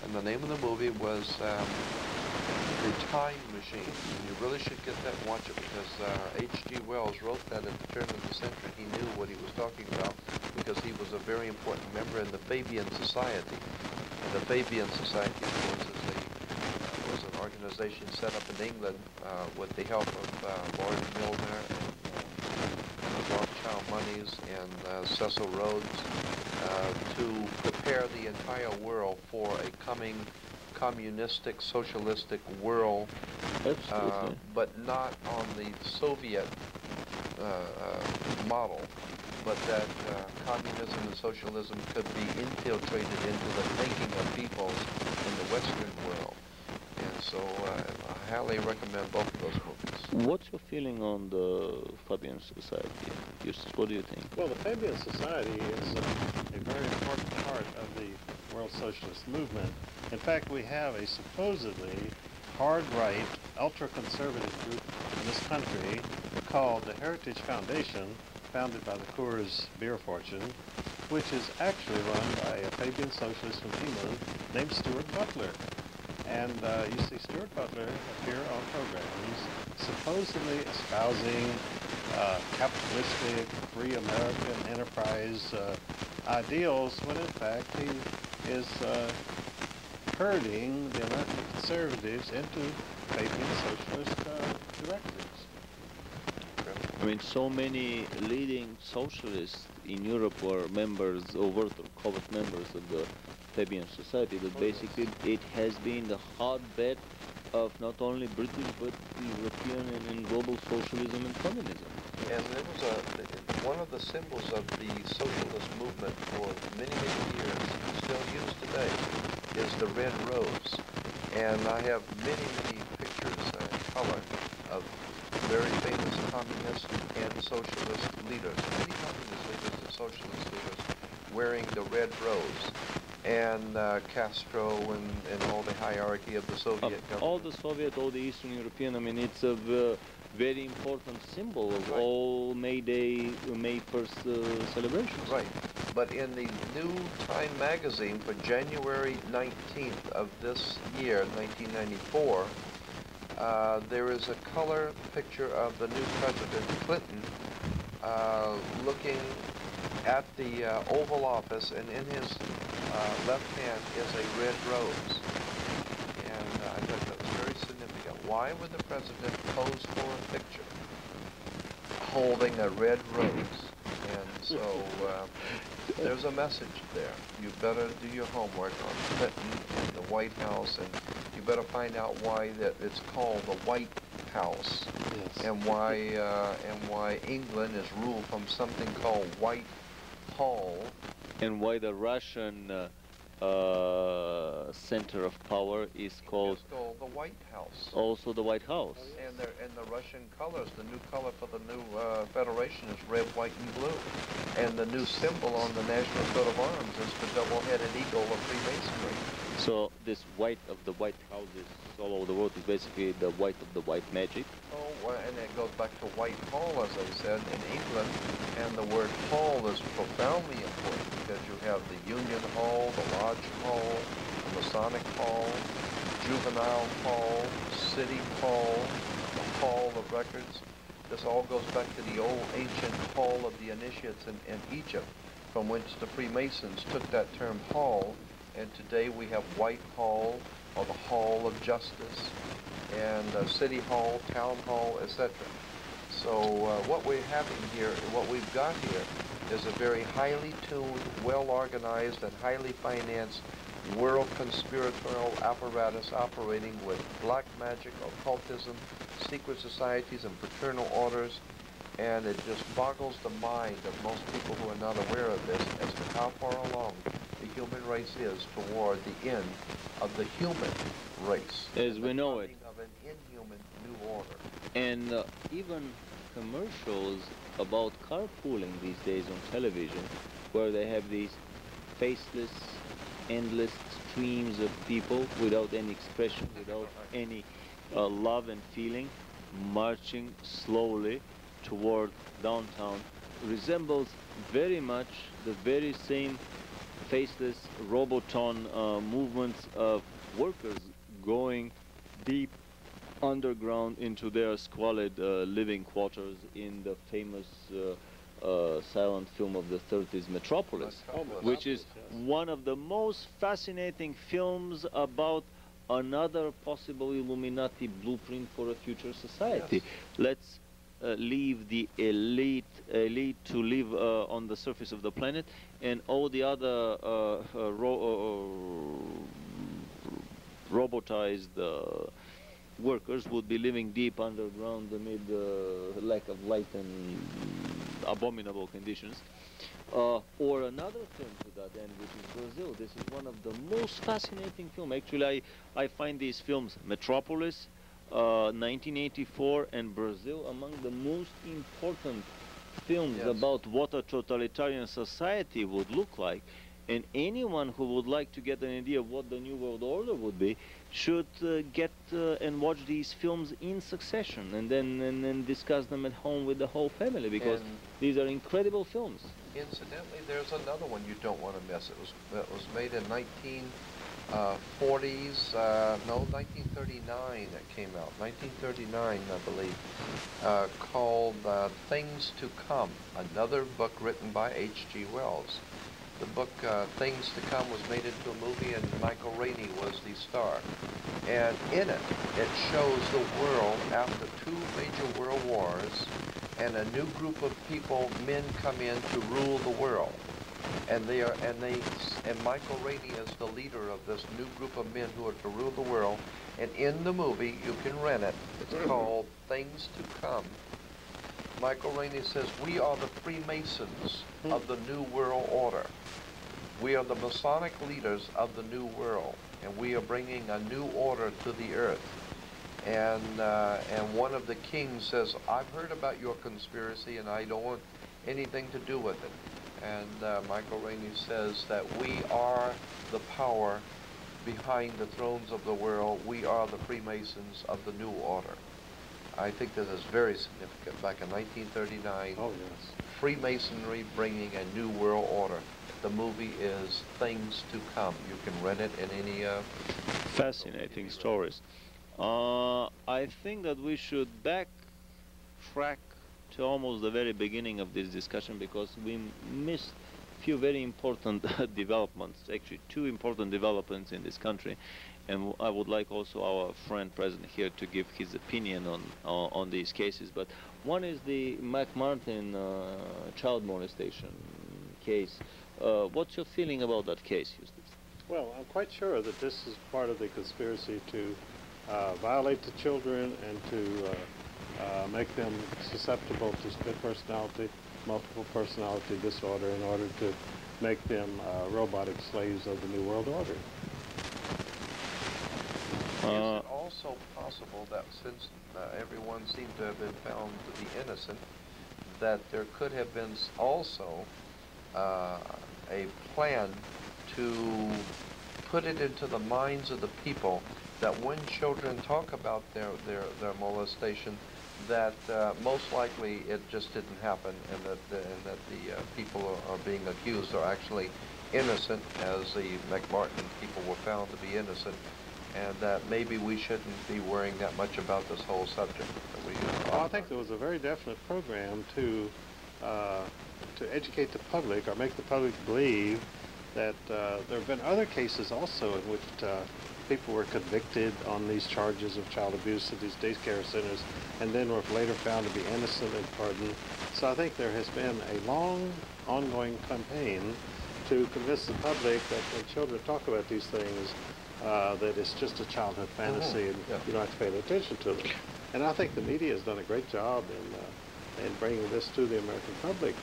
and the name of the movie was The Time Machine. And you really should get that and watch it, because H.G. Wells wrote that at the turn of the century. He knew what he was talking about because he was a very important member in the Fabian Society. And the Fabian Society, of course, was an organization set up in England with the help of Lord Milner and Rothschild Moneys and Cecil Rhodes to prepare the entire world for a coming communistic, socialistic world, but not on the Soviet model, but that communism and socialism could be infiltrated into the thinking of peoples in the Western world. And so I highly recommend both of those movies. What's your feeling on the Fabian Society? Eustace, what do you think? Well, the Fabian Society is a very important part of the World Socialist movement. In fact, we have a supposedly hard-right, ultra-conservative group in this country called the Heritage Foundation, founded by the Coors beer fortune, which is actually run by a Fabian socialist from England named Stuart Butler. And you see Stuart Butler appear on programs supposedly espousing capitalistic, free American enterprise ideals, when in fact he is herding the American conservatives into Fabian socialist directives. I mean, so many leading socialists in Europe were members, overt or covert members of the Fabian Society, that basically it has been the hotbed of not only British but European and global socialism and communism. And it was one of the symbols of the socialist movement for many, many years, still used today, is the red rose. And I have many, many pictures in color of very famous communist and socialist leaders, many communist leaders and socialist leaders wearing the red rose. And Castro and all the hierarchy of the Soviet government. All the Soviet, all the Eastern European, I mean, it's a very important symbol of all May Day, May 1st celebrations. Right. But in the New Time magazine for January 19th of this year, 1994, there is a color picture of the new President Clinton looking at the Oval Office, and in his left hand is a red rose. And I thought that was very significant. Why would the president pose for a picture holding a red rose? And so there's a message there. You better do your homework on Clinton and the White House, and you better find out why that it's called the White House. Yes. And why England is ruled from something called Whitehall. And why the Russian center of power is called the White House. Also the White House. And the Russian colors, the new color for the new federation is red, white, and blue. And the new symbol on the national coat of arms is the double-headed eagle of Freemasonry. So this white of the White Houses all over the world is basically the white of the white magic. Oh, well, and it goes back to Whitehall, as I said, in England. And the word hall is profoundly important because you have the Union Hall, the Lodge Hall, the Masonic Hall, Juvenile Hall, City Hall, the Hall of Records. This all goes back to the old ancient Hall of the Initiates in Egypt, from which the Freemasons took that term hall. And today we have Whitehall, or the Hall of Justice, and City Hall, Town Hall, etc. So what we're having here, what we've got here, is a very highly tuned, well-organized, and highly financed world conspiratorial apparatus operating with black magic, occultism, secret societies, and fraternal orders. And it just boggles the mind of most people who are not aware of this as to how far along the human race is toward the end of the human race. As we know it. Of an inhuman new order. And even commercials about carpooling these days on television, where they have these faceless, endless streams of people without any expression, without any love and feeling, marching slowly toward downtown, resembles very much the very same faceless roboton movements of workers going deep underground into their squalid living quarters in the famous silent film of the 30s, Metropolis, which is one of the most fascinating films about another possible Illuminati blueprint for a future society. Let's leave the elite to live on the surface of the planet, and all the other robotized workers would be living deep underground amid lack of light and abominable conditions. Or another film to that end, which is Brazil. This is one of the most fascinating films. Actually, I find these films, Metropolis, 1984, and Brazil, among the most important films about what a totalitarian society would look like. And anyone who would like to get an idea of what the New World Order would be should get and watch these films in succession, and then discuss them at home with the whole family, because these are incredible films. Incidentally, there's another one you don't want to miss. It was made in 1940s, no, 1939 it came out, 1939 I believe, called Things to Come, another book written by H.G. Wells. The book Things to Come was made into a movie, and Michael Rainey was the star. And in it, it shows the world after two major world wars, and a new group of people, men come in to rule the world. And Michael Rainey is the leader of this new group of men who are to rule the world. And in the movie, you can rent it. It's called Things to Come. Michael Rainey says, we are the Freemasons of the New World Order. We are the Masonic leaders of the New World, and we are bringing a new order to the earth. And one of the kings says, I've heard about your conspiracy, and I don't want anything to do with it. And Michael Rainey says that we are the power behind the thrones of the world. We are the Freemasons of the New Order. I think this is very significant. Back in 1939, Freemasonry bringing a new world order. The movie is Things to Come. You can rent it in any... Fascinating stories. I think that we should backtrack to almost the very beginning of this discussion, because we missed a few very important developments, actually two important developments in this country. And I would like also our friend present here to give his opinion on these cases. But one is the McMartin child molestation case. What's your feeling about that case, Eustace? Well, I'm quite sure that this is part of the conspiracy to violate the children and to make them susceptible to split personality, multiple personality disorder, in order to make them robotic slaves of the New World Order. Is it also possible that since everyone seemed to have been found to be innocent, that there could have been also a plan to put it into the minds of the people that when children talk about their molestation, that most likely it just didn't happen, and that the people are being accused are actually innocent, as the McMartin people were found to be innocent, and that maybe we shouldn't be worrying that much about this whole subject. Well, I think there was a very definite program to educate the public, or make the public believe that there have been other cases also in which people were convicted on these charges of child abuse at these daycare centers, and then were later found to be innocent and pardoned. So I think there has been a long, ongoing campaign to convince the public that when children talk about these things, that it's just a childhood fantasy, and you don't have to pay attention to them. And I think the media has done a great job in bringing this to the American public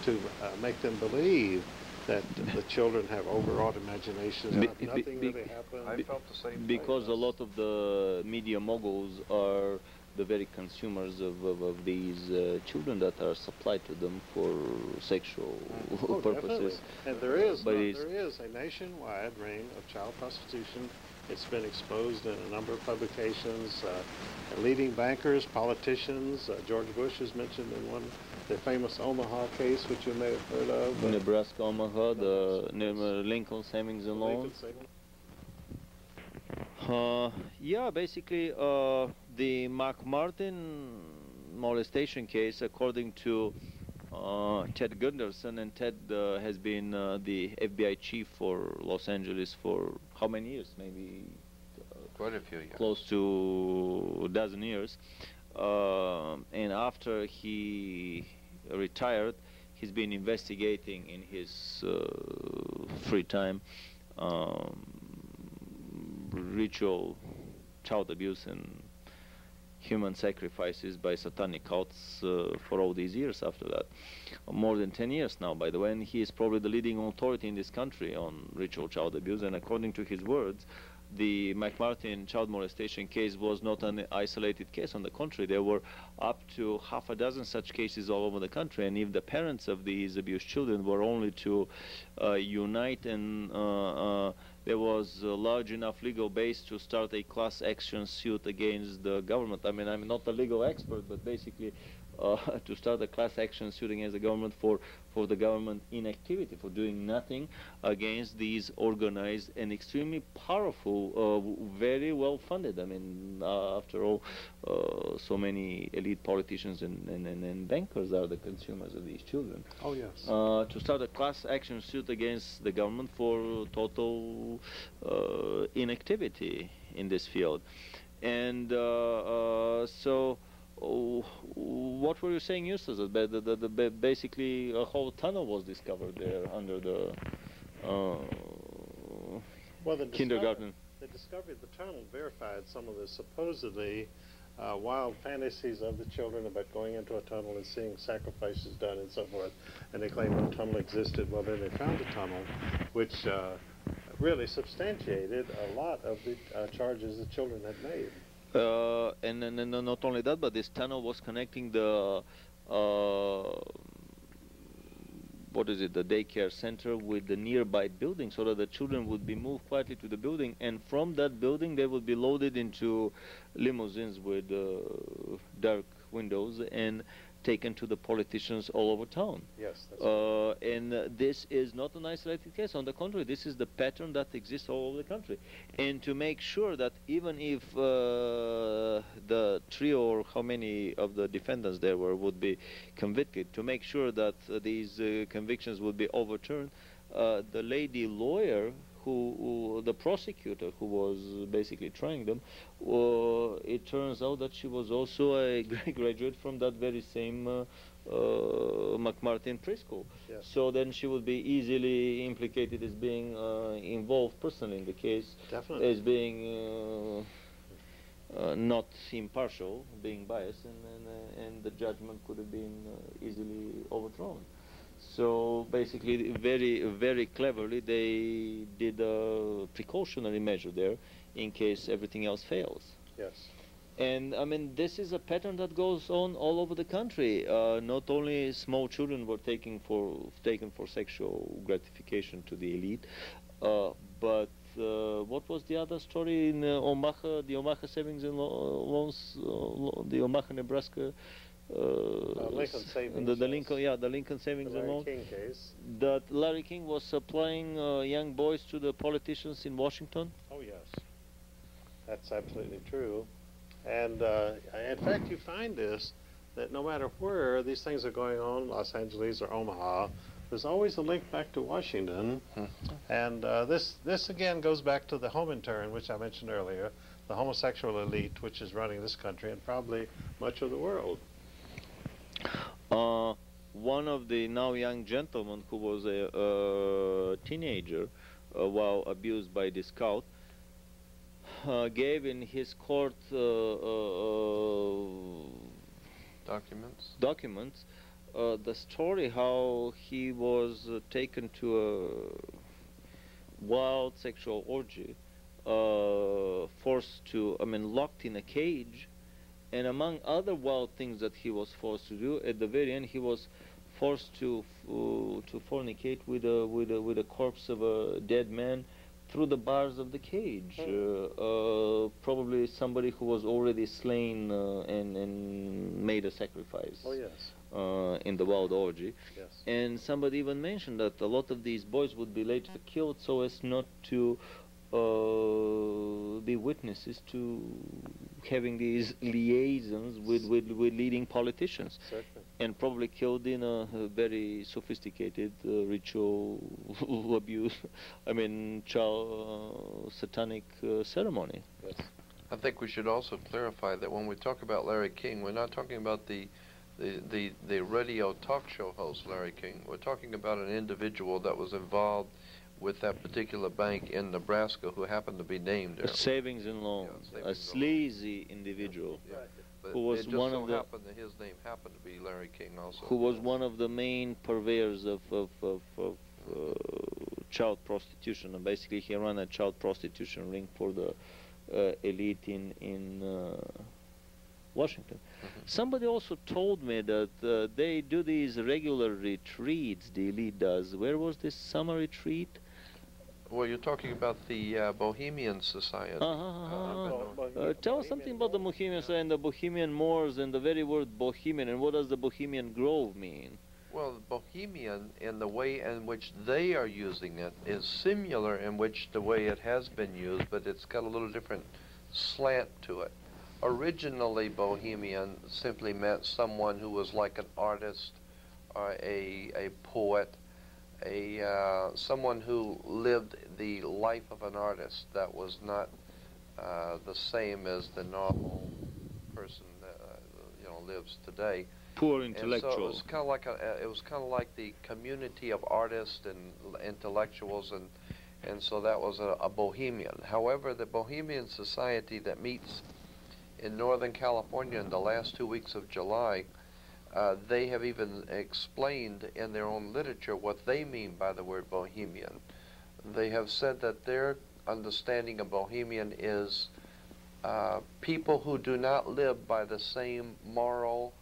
to make them believe that the children have overwrought imaginations. Nothing really happens. I felt the same because a lot of the media moguls are the very consumers of these children that are supplied to them for sexual purposes. Definitely. And there is a nationwide ring of child prostitution. It's been exposed in a number of publications. Leading bankers, politicians, George Bush is mentioned in one the famous Omaha case, which you may have heard of. Nebraska, Omaha, the Lincoln savings and loans. Yeah, basically, the McMartin molestation case, according to Ted Gunderson, and Ted has been the FBI chief for Los Angeles for how many years? Maybe Quite a few years. close to a dozen years. And after he retired, he's been investigating in his free time ritual child abuse and human sacrifices by satanic cults for all these years after that. More than 10 years now, by the way, and he is probably the leading authority in this country on ritual child abuse, and according to his words, the McMartin child molestation case was not an isolated case. On the contrary, there were up to half a dozen such cases all over the country, and if the parents of these abused children were only to unite and there was a large enough legal base to start a class action suit against the government. I mean, I'm not a legal expert, but basically to start a class action suit against the government for the government inactivity, for doing nothing against these organized and extremely powerful, very well funded. I mean, after all, so many elite politicians and bankers are the consumers of these children. Oh, yes. To start a class action suit against the government for total inactivity in this field. And so what were you saying, Eustace? That basically a whole tunnel was discovered there under the kindergarten. The discovery of the tunnel verified some of the supposedly wild fantasies of the children about going into a tunnel and seeing sacrifices done and so forth. And they claimed no tunnel existed. Well, then they found a tunnel, which really substantiated a lot of the charges the children had made. And not only that, but this tunnel was connecting the what is it, the daycare center with the nearby building, so that the children would be moved quietly to the building, and from that building they would be loaded into limousines with dark windows and taken to the politicians all over town. Yes, that's right. And this is not an isolated case. On the contrary, this is the pattern that exists all over the country. And to make sure that even if the trio or how many of the defendants there were would be convicted, to make sure that these convictions would be overturned, the lady lawyer the prosecutor who was basically trying them, it turns out that she was also a graduate from that very same McMartin preschool. Yes. So then she would be easily implicated as being involved personally in the case, Definitely. as being not impartial, being biased, and the judgment could have been easily overthrown. So basically, very cleverly, they did a precautionary measure there in case everything else fails. Yes. And I mean, this is a pattern that goes on all over the country. Not only small children were taken for sexual gratification to the elite, but what was the other story in Omaha? The Omaha savings and loans, the Omaha, Nebraska. Lincoln Savings. The Lincoln Savings and Loan. King case. That Larry King was supplying young boys to the politicians in Washington. Oh yes, that's absolutely true. And in fact, you find this, that no matter where these things are going on, Los Angeles or Omaha, there's always a link back to Washington. And this again goes back to the Homintern, which I mentioned earlier, the homosexual elite, which is running this country and probably much of the world. One of the now young gentlemen who was a teenager while abused by this cult gave in his court documents the story how he was taken to a wild sexual orgy, locked in a cage. And among other wild things that he was forced to do, at the very end, he was forced to fornicate with a corpse of a dead man through the bars of the cage. Probably somebody who was already slain and made a sacrifice. Oh yes. in the wild orgy. Yes. And somebody even mentioned that a lot of these boys would be later killed so as not to be witnesses to having these liaisons with leading politicians. Certainly. And probably killed in a very sophisticated ritual abuse, I mean, satanic ceremony. Yes. I think we should also clarify that when we talk about Larry King, we're not talking about the radio talk show host Larry King. We're talking about an individual that was involved with that particular bank in Nebraska who happened to be named there. Savings and loans, a sleazy individual. Yeah. But who was it just one so of the happened that his name happened to be Larry King also. who was one of the main purveyors of child prostitution, and basically he ran a child prostitution ring for the elite in Washington. Somebody also told me that they do these regular retreats, the elite does. Where was this summer retreat? Well, you're talking about the Bohemian Society. Tell us something about the Bohemian Society and the Bohemian Moors and the very word Bohemian, and what does the Bohemian Grove mean? Well, Bohemian, in the way in which they are using it, is similar in which the way it has been used, but it's got a little different slant to it. Originally, Bohemian simply meant someone who was like an artist, or a poet, someone who lived the life of an artist that was not the same as the normal person that lives today. Poor intellectual. And so it was kind of like the community of artists and intellectuals, and so that was a bohemian. However, the Bohemian Society that meets in Northern California in the last 2 weeks of July, they have even explained in their own literature what they mean by the word bohemian. They have said that their understanding of bohemian is people who do not live by the same moral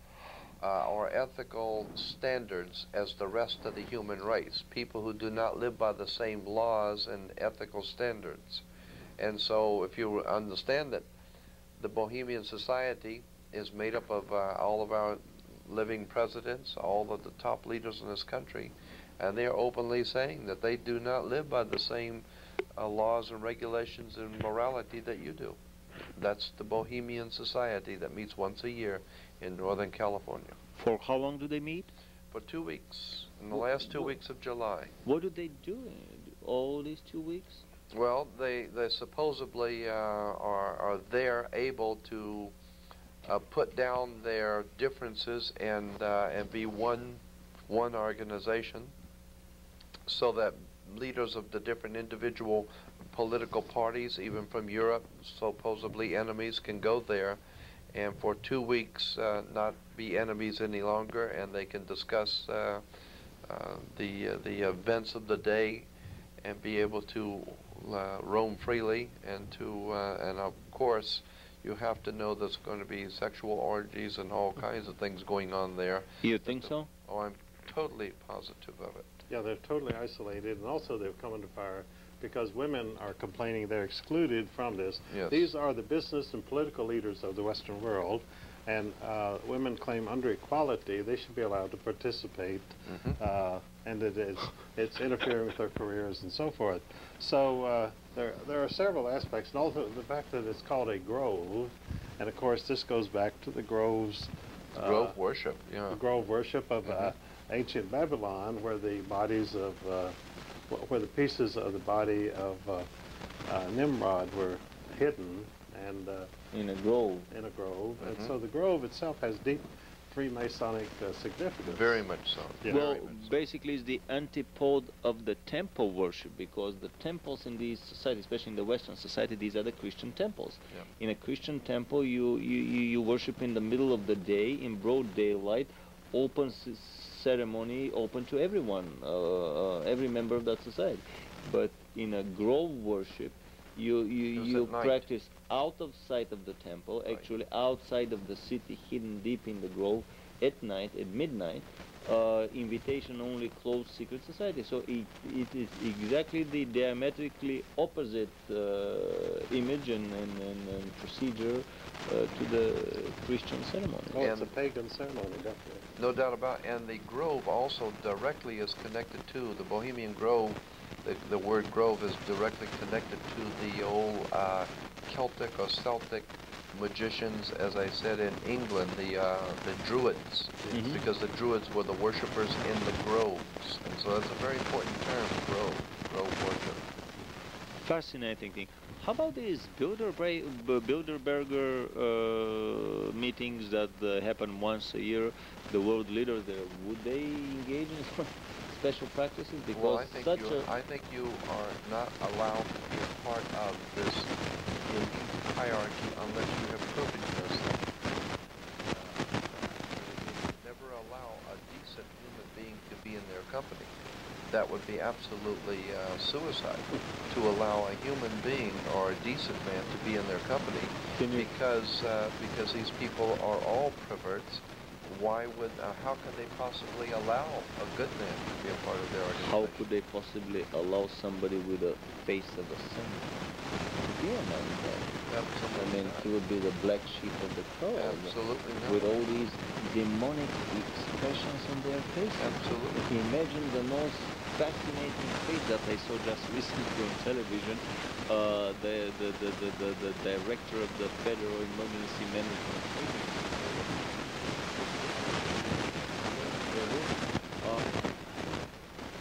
or ethical standards as the rest of the human race, people who do not live by the same laws and ethical standards. And so if you understand that the Bohemian Society is made up of all of our living presidents, all of the top leaders in this country, and they are openly saying that they do not live by the same laws and regulations and morality that you do. That's the Bohemian Society that meets once a year in Northern California. For how long do they meet? For 2 weeks, in the last 2 weeks of July. What do they do all these 2 weeks? Well, they supposedly are there able to put down their differences and be one organization, so that leaders of the different individual political parties, even from Europe, supposedly enemies, can go there and for 2 weeks not be enemies any longer, and they can discuss the events of the day and be able to roam freely, and of course you have to know there's going to be sexual orgies and all kinds of things going on there. You think so? Oh, I'm totally positive of it. Yeah, they're totally isolated, and also they've come under fire because women are complaining they're excluded from this. Yes. These are the business and political leaders of the Western world, and women claim under equality they should be allowed to participate, and that it's interfering with their careers and so forth. So there are several aspects, and also the fact that it's called a grove, and of course this goes back to the groves. Grove worship, yeah. The grove worship of ancient Babylon, where the bodies of where the pieces of the body of Nimrod were hidden, and in a grove. In a grove, and so the grove itself has deep Freemasonic significance. Very much so. Yeah. Well, basically it's the antipode of the temple worship, because the temples in these societies, especially in the Western society, these are the Christian temples. Yeah. In a Christian temple, you worship in the middle of the day, in broad daylight, open ceremony, open to everyone, every member of that society. But in a grove worship, you practice out of sight of the temple, actually outside of the city, hidden deep in the grove, at night, at midnight, invitation only closed secret society. So it is exactly the diametrically opposite image and procedure to the Christian ceremony. Oh, it's a pagan ceremony, definitely. No doubt about it. And the grove also directly is connected to the Bohemian Grove. The word grove is directly connected to the old Celtic or Celtic magicians, as I said, in England, the Druids, because the Druids were the worshippers in the groves. And so that's a very important term, grove worship. Fascinating thing. How about these Bilderberger meetings that happen once a year? The world leaders there, would they engage in special practices? Because well, I think you are not allowed to be a part of this elite hierarchy unless you have proven yourself. Never allow a decent human being to be in their company. That would be absolutely suicide to allow a human being or a decent man to be in their company, because these people are all perverts. Why would? How could they possibly allow a good man to be a part of their organization? How could they possibly allow somebody with a face of a saint to be among them? Absolutely I mean, not. he would be the black sheep of the crowd. Absolutely not. With all these demonic expressions on their faces. Absolutely. Imagine the most fascinating face that I saw just recently on television. The director of the Federal Emergency Management Agency.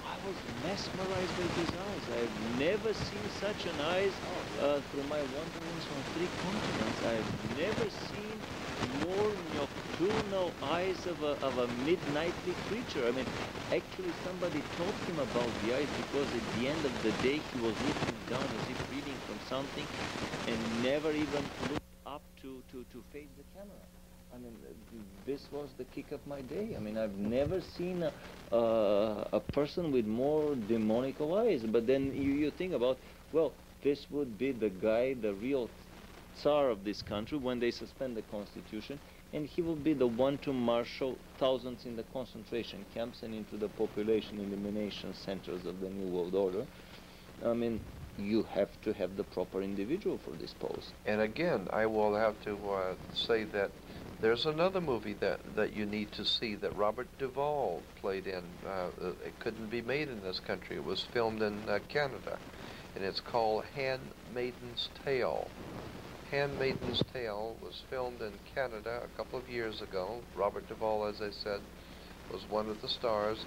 I was mesmerized by his eyes. I've never seen such an eyes through my wanderings on 3 continents. I've never seen more nocturnal eyes of a midnightly creature. I mean, actually somebody told him about the eyes because at the end of the day he was looking down as if reading from something and never even looked up to face the camera. I mean, this was the kick of my day. I mean, I've never seen a person with more demonical eyes. But then you think about, well, this would be the guy, the real Tsar of this country when they suspend the constitution, and he will be the one to marshal thousands in the concentration camps and into the population elimination centers of the New World Order. I mean, you have to have the proper individual for this post. And again, I will have to say that there's another movie that you need to see that Robert Duvall played in. It couldn't be made in this country. It was filmed in Canada, and it's called Handmaiden's Tale. Handmaiden's Tale was filmed in Canada a couple of years ago. Robert Duvall, as I said, was one of the stars.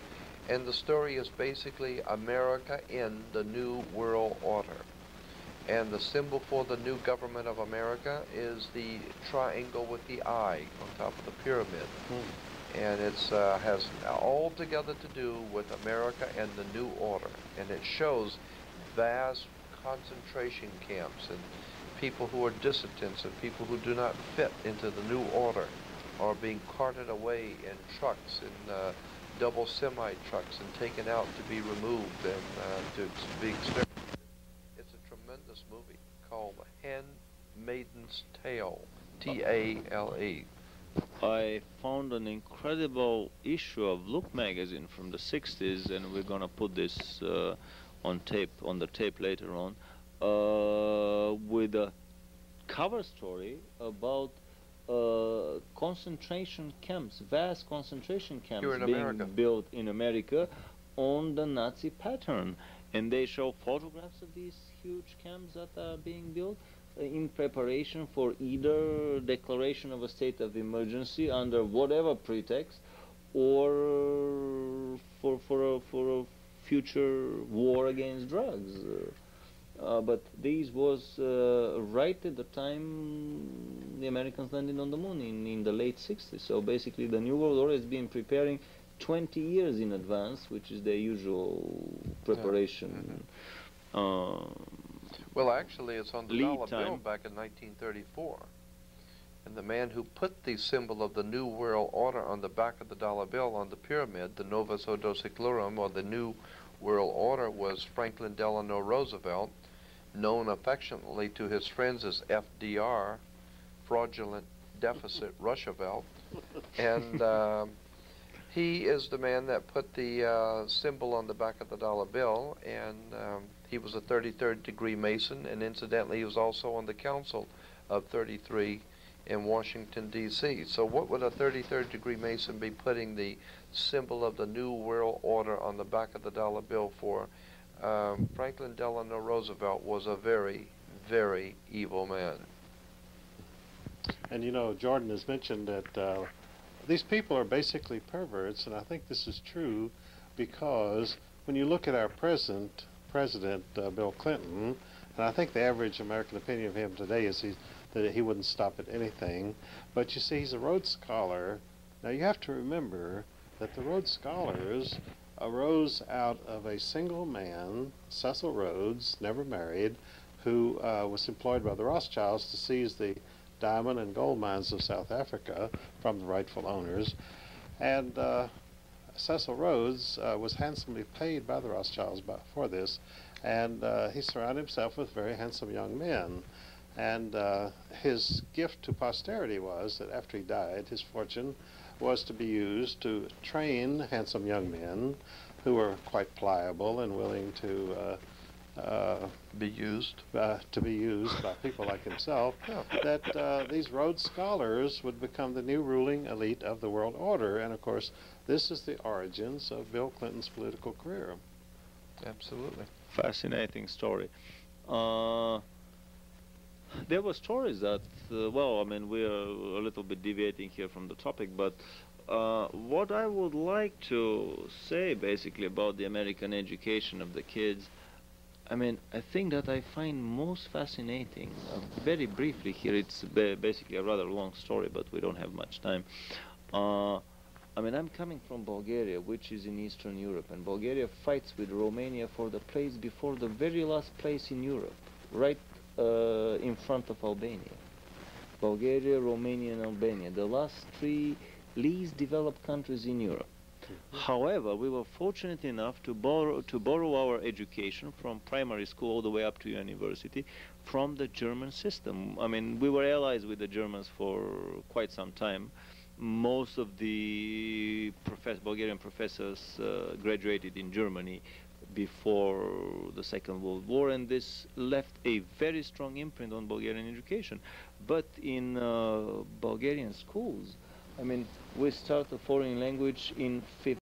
And the story is basically America in the New World Order. And the symbol for the new government of America is the triangle with the eye on top of the pyramid. And it has all together to do with America and the New Order. And it shows vast concentration camps and people who are dissidents and people who do not fit into the New Order are being carted away in trucks, in double semi-trucks, and taken out to be removed and to be exterminated. It's a tremendous movie called Handmaiden's Tale, T-A-L-E. I found an incredible issue of Look magazine from the 60s, and we're gonna put this on the tape later on, with a cover story about concentration camps, vast concentration camps being built in America on the Nazi pattern. And they show photographs of these huge camps that are being built in preparation for either declaration of a state of emergency under whatever pretext, or for a future war against drugs. But this was right at the time the Americans landed on the moon in the late 60s. So basically the New World Order has been preparing 20 years in advance, which is the usual preparation. Well, actually, it's on the dollar bill back in 1934. And the man who put the symbol of the New World Order on the back of the dollar bill on the pyramid, the Novus Ordo Seclorum, or the New World Order, was Franklin Delano Roosevelt, known affectionately to his friends as FDR, Fraudulent Deficit Roosevelt. And He is the man that put the symbol on the back of the dollar bill, and he was a 33rd degree Mason, and incidentally he was also on the Council of 33 in Washington, D.C. So what would a 33rd degree Mason be putting the symbol of the New World Order on the back of the dollar bill for? Franklin Delano Roosevelt was a very, very evil man. And you know, Jordan has mentioned that these people are basically perverts, and I think this is true because when you look at our present President, Bill Clinton, and I think the average American opinion of him today is that he wouldn't stop at anything, but you see, he's a Rhodes Scholar. Now you have to remember that the Rhodes Scholars arose out of a single man, Cecil Rhodes, never married, who was employed by the Rothschilds to seize the diamond and gold mines of South Africa from the rightful owners. And Cecil Rhodes was handsomely paid by the Rothschilds for this, and he surrounded himself with very handsome young men. And his gift to posterity was that after he died, his fortune was to be used to train handsome young men who were quite pliable and willing to be used by people like himself, that these Rhodes Scholars would become the new ruling elite of the world order. And of course, this is the origins of Bill Clinton's political career. Absolutely. Fascinating story. There were stories that, well, I mean, we are a little bit deviating here from the topic, but what I would like to say basically about the American education of the kids, I mean, I think that I find most fascinating, very briefly here, it's basically a rather long story, but we don't have much time. I mean, I'm coming from Bulgaria, which is in Eastern Europe, and Bulgaria fights with Romania for the place before the very last place in Europe, right in front of Albania. Bulgaria, Romania, and Albania, the last three least developed countries in Europe. However, we were fortunate enough to borrow our education from primary school all the way up to university from the German system. I mean, we were allies with the Germans for quite some time. Most of the Bulgarian professors graduated in Germany before the Second World War, and this left a very strong imprint on Bulgarian education. But in Bulgarian schools, I mean, we start a foreign language in 5th